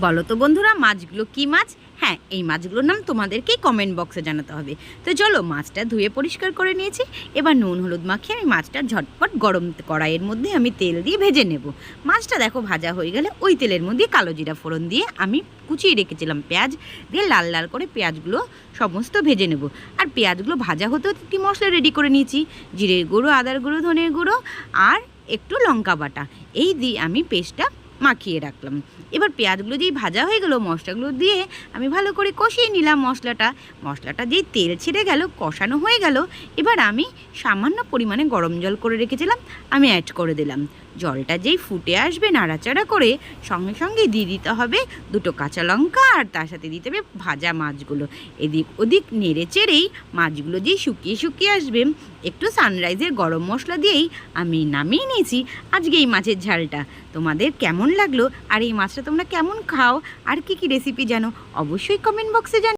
বলো তো বন্ধুরা, মাছগুলো কি মাছ? হ্যাঁ, এই মাছগুলোর নাম তোমাদেরকেই কমেন্ট বক্সে জানাতে হবে। তো চলো, মাছটা ধুয়ে পরিষ্কার করে নিয়েছি। এবার নুন হলুদ মাখিয়ে আমি মাছটা ঝটপট গরম কড়াইয়ের মধ্যে আমি তেল দিয়ে ভেজে নেব। মাছটা দেখো ভাজা হয়ে গেলে ওই তেলের মধ্যে কালো জিরা ফোড়ন দিয়ে আমি কুচিয়ে রেখেছিলাম পেঁয়াজ দিয়ে লাল লাল করে পেঁয়াজগুলো সমস্ত ভেজে নেব। আর পেঁয়াজগুলো ভাজা হতেও একটি মশলা রেডি করে নিয়েছি। জিরের গুঁড়ো, আদার গুঁড়ো, ধনের গুঁড়ো আর একটু লঙ্কা বাটা, এই দিয়ে আমি পেস্টটা মাখিয়ে রাখলাম। এবার পেঁয়াজগুলো যেই ভাজা হয়ে গেলো, মশলাগুলো দিয়ে আমি ভালো করে কষিয়ে নিলাম। মশলাটা যেই তেল ছেড়ে গেল, কষানো হয়ে গেল, এবার আমি সামান্য পরিমাণে গরম জল করে রেখেছিলাম, আমি অ্যাড করে দিলাম। জলটা যেই ফুটে আসবে, নাড়াচাড়া করে সঙ্গে সঙ্গে দিয়ে দিতে হবে দুটো কাঁচা লঙ্কা, আর তার সাথে দিতে হবে ভাজা মাছগুলো। এদিক ওদিক নেড়ে চেড়েই মাছগুলো যেই শুকিয়ে শুকিয়ে আসবে, একটু সানরাইজের গরম মশলা দিয়েই আমি নামিয়ে নিয়েছি আজকে এই মাছের ঝালটা। তোমাদের কেমন লাগলো আর এই মাছটা তোমরা কেমন খাও আর কি কি রেসিপি জানো অবশ্যই কমেন্ট বক্সে জানো।